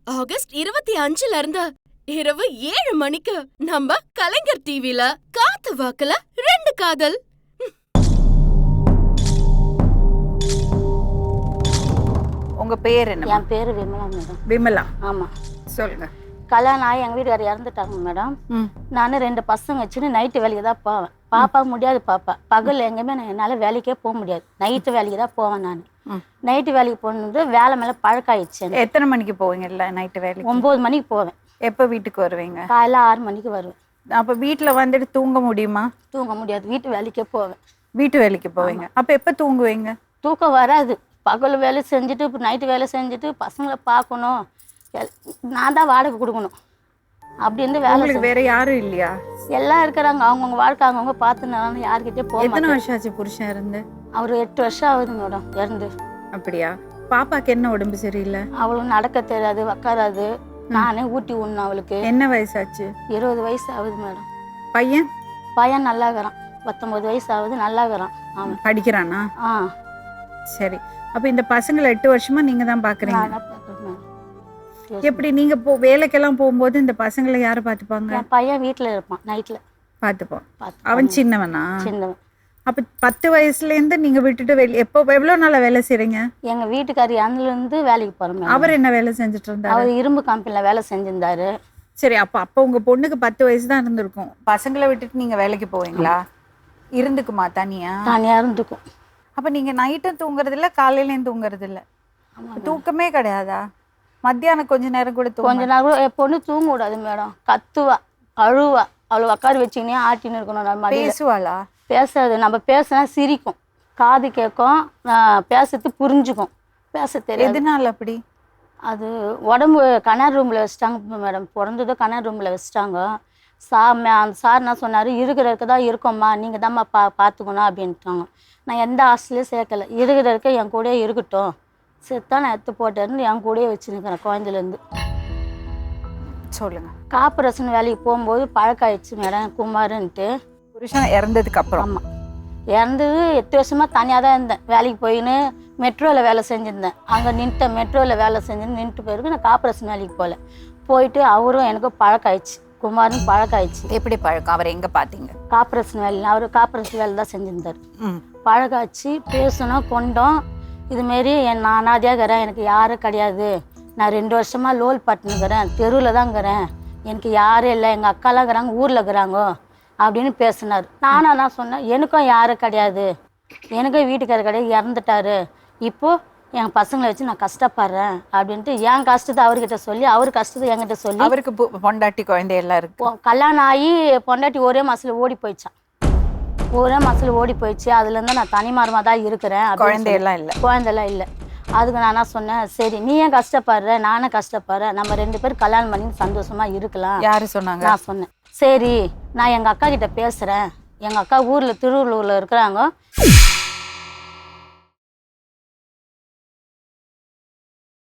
August 25ல இருந்து இரவு 7 மணிக்கு நம்ம கலைஞர் டிவில காத்து வாக்குல 2 காதல். உங்க பேர் என்ன? என் பேரு விமலா மேடம். விமலா. ஆமா சொல்லுங்க. கல்யாணம் ஆகி எங்க வீட்டுக்காரர் இறந்துட்டாங்க மேடம். நானு 2 பசங்க வச்சுன்னு நைட்டு வேலைக்கு தான் போவேன். பாப்பா முடியாது, பாப்பா பகல் எங்கேயுமே என்னால வேலைக்கே போக முடியாது. நைட்டு வேலைக்கு தான் போவேன் நான். நைட்டு வேலைக்கு போனது வேலை மேல பழக்காயிடுச்சு. எத்தனை மணிக்கு போவீங்கல்ல நைட்டு வேலைக்கு? 9 மணிக்கு போவேன். எப்போ வீட்டுக்கு வருவீங்க? காலைல 6 மணிக்கு வருவேன். அப்ப வீட்டுல வந்துட்டு தூங்க முடியுமா? தூங்க முடியாது, வீட்டு வேலைக்கே போவேன். வீட்டு வேலைக்கு போவீங்க. அப்ப எப்ப தூங்குவீங்க? தூக்கம் வராது. பகல் வேலை செஞ்சுட்டு இப்போ நைட்டு வேலை செஞ்சுட்டு பசங்களை பார்க்கணும். நான் தான் வாடகை கொடுக்கணும். அப்படி இருந்து வேலை வேற யாரும் இல்லையா? எல்லாம் இருக்கிறாங்க, அவங்கவுங்க வாழ்க்கை அவங்கவுங்க பார்த்துனாலும் யாருக்கிட்டே போக. எத்தனை வருஷம் ஆச்சு புருஷன் இருந்து? அவர் 8 வருஷம் ஆகுது மேடம் இறந்து. அப்படியா? பாப்பாக்கு என்ன உடம்பு சரியில்லை? அவளும் நடக்க தெரியாது, உக்காராது. நானே ஊட்டி விடணும் அவளுக்கு. என்ன வயசாச்சு? 20 வயசு ஆகுது மேடம். பையன்? பையன் நல்லா இருக்கிறான். 19 வயசு ஆகுது, நல்லா இருக்கிறான். அவன் படிக்கிறானா? சரி. அப்ப இந்த பசங்களை 8 வருஷமா நீங்க தான் பாக்குறீங்க. எப்படி நீங்க வேலைக்கெல்லாம் போகும்போது இந்த பசங்களை யாரு பாத்துப்பாங்க? என் பையன் வீட்டுல இருப்பான், நைட்ல பாத்துப்பான். அவன் சின்னவனா? சின்னவன். அப்ப 10 வயசுல இருந்து நீங்க விட்டுட்டு எவ்வளவு நாளா வேலை செய்றீங்க? எங்க வீட்டுக்காரி அதுல இருந்து வேலைக்கு போறோம். அவர் என்ன வேலை செஞ்சுட்டு இருந்தாரு? அவர் இரும்பு கம்பெனில வேலை செஞ்சிருந்தாரு. சரி. அப்ப உங்க பொண்ணுக்கு 10 வயசு தான் இருந்திருக்கும். பசங்களை விட்டுட்டு நீங்க வேலைக்கு போவீங்களா? இருந்துக்குமா தனியா? தனியா இருந்துக்கும். அப்ப நீங்க நைட்டும் தூங்குறது இல்ல, காலையிலயும் தூங்குறது இல்ல? தூக்கமே கிடையாதா? மத்தியானம் கொஞ்ச நேரம் கூட கொஞ்ச நேரம் கூட பொண்ணு தூங்க கூடாது மேடம். கத்துவா, அழுவா. அவளை உட்கார வச்சுக்கினே ஆட்டின்னு இருக்கணும். பேசுவாளா? பேசாது. நம்ம பேசினா சிரிக்கும், காது கேட்கும், பேசுறது புரிஞ்சுக்கும். பேச தெரியாது. எதனால அப்படி? அது உடம்பு கணர் ரூமில் வச்சுட்டாங்க மேடம். பிறந்ததும் கணர் ரூமில் வச்சுட்டாங்க. அந்த சார் என்ன சொன்னார், இருக்கிறதுக்கு தான் இருக்கோம்மா, நீங்கள் தான்மா பார்த்துக்கணும் அப்படின்ட்டாங்க. நான் எந்த ஹாஸ்டல்லையும் சேர்க்கலை. இருக்கிறதுக்கு என் கூடயே இருக்கட்டும், செத்தா நான் எடுத்து போட்டேன்னு என் கூடயே வச்சுருக்கிறேன் குழந்தையிலேருந்து. சொல்லுங்க. கார்பரேஷன் வேலைக்கு போகும்போது பழக்காயிடுச்சு மேடம் குமாருன்ட்டு. புருஷன் இறந்ததுக்கு அப்புறம்? ஆமாம், இறந்தது 8 வருஷமாக தனியாக தான் இருந்தேன். வேலைக்கு போயின்னு மெட்ரோவில் வேலை செஞ்சுருந்தேன். அங்கே நின்ட்டேன். மெட்ரோவில் வேலை செஞ்சுன்னு நின்ட்டு போயிருக்கு. நான் கார்பரேஷன் வேலைக்கு போயிட்டு அவரும் எனக்கு பழக்காயிடுச்சு. குமாரும் பழக்காயிடுச்சு. எப்படி பழக்கம்? அவரை எங்கே பார்த்தீங்க? கார்பரேஷன் வேலை. அவர் கார்பரேஷன் வேலை தான் செஞ்சுருந்தார். பழக்காச்சு, பேசணும், கொண்டோம். இதுமாரி நான் அனாதையாகிறேன், எனக்கு யாரும் கிடையாது, நான் 2 வருஷமாக லோல் பட்டுனுக்கிறேன், தெருவில் தான்ங்கிறேன், எனக்கு யாரும் இல்லை, எங்கள் அக்காலாம் இருக்கிறாங்க, ஊரில் இருக்கிறாங்க அப்படின்னு பேசினார். நானும் நான் சொன்னேன், எனக்கும் யாரும் கிடையாது, எனக்கும் வீட்டுக்காரர் கிடையாது, இறந்துட்டாரு, இப்போது என் பசங்களை வச்சு நான் கஷ்டப்படுறேன் அப்படின்ட்டு என் கஷ்டத்தை அவர்கிட்ட சொல்லி, அவர் கஷ்டத்தை என்கிட்ட சொல்லி. அவருக்கு பொண்டாட்டி குழந்தையெல்லாம் இருக்கு. கல்யாணம் ஆகி பொண்டாட்டி ஒரே மாதத்தில் ஓடி போயிடுச்சான். ஒரே மாதத்தில் ஓடி போயிடுச்சு. அதுலேருந்து நான் தனிமாரமாக தான் இருக்கிறேன். குழந்தையெல்லாம் இல்லை. அதுக்கு நான் என்ன சொன்னேன், சரி நீ ஏன் கஷ்டப்படுற, நானும் கஷ்டப்படுறேன், நம்ம 2 பேரும் கல்யாணம் பண்ணி சந்தோஷமாக இருக்கலாம். யாரு சொன்னாங்க? நான் சொன்னேன். சரி நான் எங்கள் அக்கா கிட்ட பேசுகிறேன், எங்கள் அக்கா ஊரில் திருவள்ளூரில் இருக்கிறாங்க.